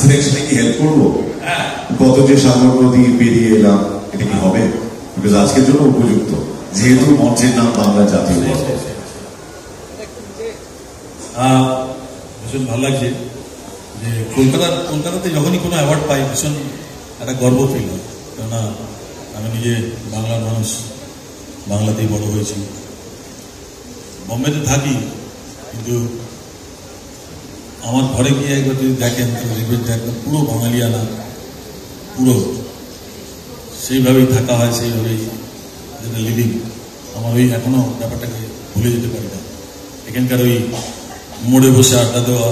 সিলেকশনে কি হেল্প করবো? কত যে সাগর নদী পেরিয়ে এলাম, এটা কি হবে? বিকজ আজকের জন্য উপযুক্ত, যেহেতু মঞ্চের নাম বাংলা জাতীয় গর্ব। ভীষণ ভালো লাগছে যে কলকাতাতে যখনই কোনো অ্যাওয়ার্ড পাই ভীষণ একটা গর্ব ফিল হয়। কেননা আমি নিজে বাংলার মানুষ, বাংলাতেই বড় হয়েছি, বম্বেতে থাকি, কিন্তু আমার ঘরে গিয়ে একবার যদি দেখেন তো দেখবেন যে একদম পুরো বাঙালিয়ানা, পুরো সেইভাবেই থাকা হয়, সেইভাবেই যেটা লিভিং। আমার ওই এখনো ব্যাপারটাকে ভুলে যেতে পারি না। এখানকার ওই মোড়ে বসে আড্ডা দেওয়া,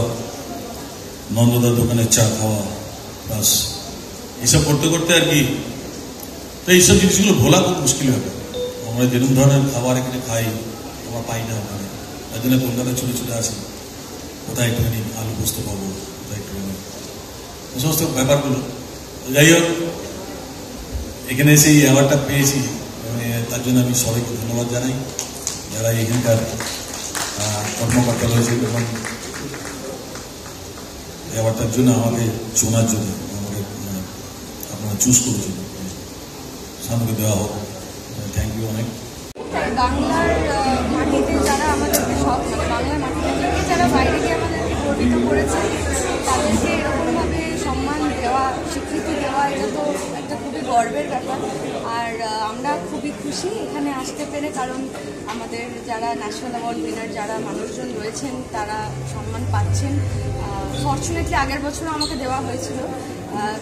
নন্দদার দোকানে চা খাওয়া, বাস এইসব করতে করতে আর কি। তো এইসব জিনিসগুলো ভোলা খুব মুশকিল হবে। আমরা যেরকম ধরনের খাবার এখানে খাই আমরা পাই না ওখানে, তার জন্য কলকাতায় ছুটে ছুটে আসি, কোথায় একটুখানি আলু পোস্ত পাবো, কোথায় একটুখানি এই সমস্ত ব্যাপারগুলো। যাই হোক, এখানে এসে এই অ্যাওয়ার্ডটা পেয়েছি, তার জন্য আমি সবাইকে ধন্যবাদ জানাই, যারা এখানকার কর্মকর্তা রয়েছে এবং অ্যাওয়ার্ডটার জন্য আমাকে শোনার জন্য আমাকে আপনারা চুজ করেছেন, সামনে দেওয়া হোক। থ্যাংক ইউ অনেক। বাংলার মাটিতে যারা আমাদেরকে সব বাংলার মাটিতে থেকে যারা বাইরে গিয়ে আমাদেরকে গর্বিত করেছে, তাদেরকে এরকমভাবে সম্মান দেওয়া, স্বীকৃতি দেওয়া, এটা তো একটা খুবই গর্বের ব্যাপার। আর আমরা খুবই খুশি এখানে আসতে পেরে, কারণ আমাদের যারা ন্যাশনাল অ্যাওয়ার্ড উইনার যারা মানুষজন রয়েছেন তারা সম্মান পাচ্ছেন। ফর্চুনেটলি আগের বছরও আমাকে দেওয়া হয়েছিল,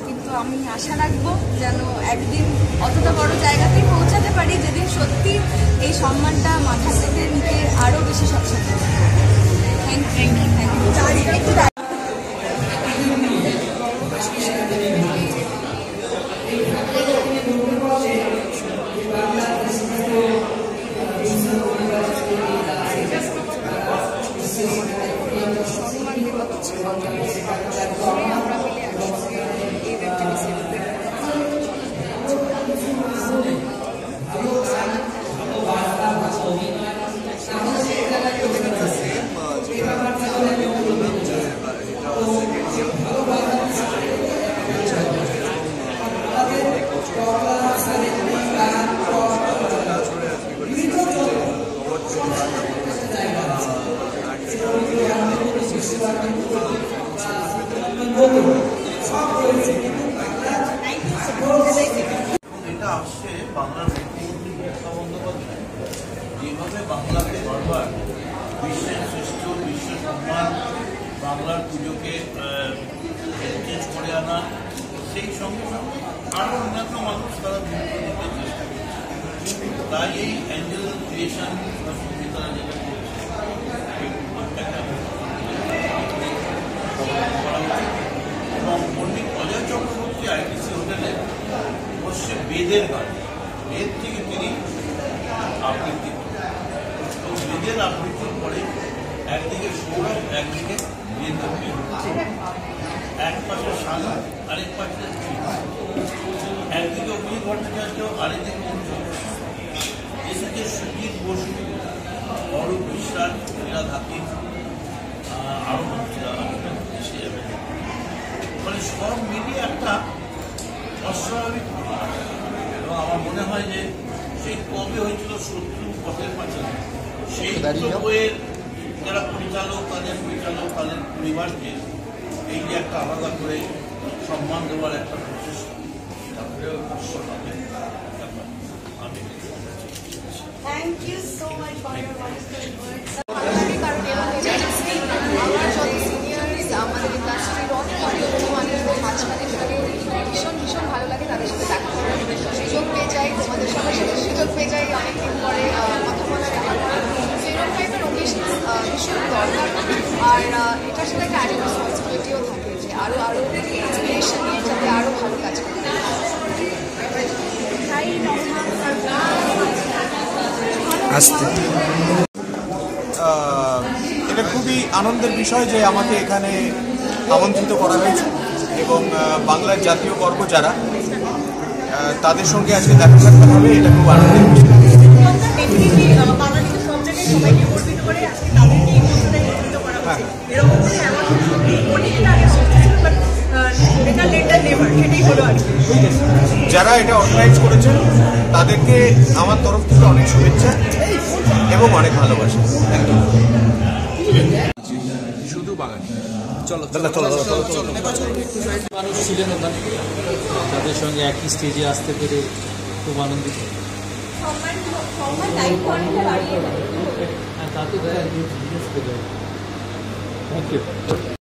কিন্তু আমি আশা রাখবো যেন একদিন অতটা বড় জায়গাতেই পৌঁছাতে পারি যেদিন সত্যি এই সম্মানটা মাথা থেকে নিতে আরও বেশি সচেতন। Thank you, thank you. এটা আসছে বাংলার মুখ্যমন্ত্রী মমতা বন্দ্যোপাধ্যায় যেভাবে বাংলাকে বারবার বিশ্বের শ্রেষ্ঠ, বিশ্ব সম্মান, বাংলার পুজোকে হেরিটেজ করে আনা, সেই সঙ্গে সঙ্গে আরও অন্যান্য মানুষ তারা গুরুত্ব দিতে চেষ্টা করছে। তাই এই অ্যাঞ্জেল ক্রিয়েশন বা সঙ্গীতারা যেটা এবং পণ্ডিত অজয় চক্রবর্তী আইটিসি হোটেলে বসে বেদের গান, বেদ থেকে তিনি আবৃত্তি করেন এবং বেদের আবৃত্তির পরে একদিকে সৌরভ, একদিকে এক পাশে সাগর, আরেক পাশে একদিকে অভিজিৎ ভট্টাচার্য, আরেকদিকে এসেছে সুজিত বসু, অরূপ বিশ্বাস, মীরা ধাতি, আরো এসে যাবে। মানে সব মিলিয়ে একটা অস্বাভাবিক, এবং আমার মনে হয় যে সেই কবে হয়েছিল শত্রু পথের পাঁচালী, সেই বইয়ের যারা পরিচালক, তাদের পরিবারকে এই যে একটা আলাদা করে সম্মান দেওয়ার একটা প্রচেষ্টা, Thank you so much for your wonderful words. আমাদের ইন্ডাস্ট্রির অনেক মানুষদের মাঝখানে থাকে, ভীষণ ভীষণ ভালো লাগে তাদের সাথে দেখা করার সুযোগ পেয়ে যাই, তোমাদের সবার সাথে সুযোগ পেয়ে যাই অনেকদিন পরে কথা বলার, দেখা করার। সেরকম টাইপের ওকেশন ভীষণ দরকার। আর এটার সাথে একটা অ্যাডিড রেসপন্সিবিলিটিও থাকে যে আরও ইন্সপিরেশন নিয়ে যাতে আরও ভালো কাজ করতে। এটা খুবই আনন্দের বিষয় যে আমাকে এখানে আমন্ত্রিত করা হয়েছে এবং বাংলার জাতীয় গর্ব যারা, তাদের সঙ্গে আজকে দেখা সাক্ষাৎ হবে, এটা খুব আনন্দের বিষয়। হ্যাঁ যারা এটা অর্গানাইজ করেছেন তাদেরকে আমার তরফ থেকে অনেক শুভেচ্ছা এবং অনেক ভালোবাসা। শুধু বাঙালি মানুষ ছিলেন ওখানে, তাদের সঙ্গে একই স্টেজে আসতে পেরে খুব আনন্দিত। হ্যাঁ, তাতে থ্যাংক ইউ।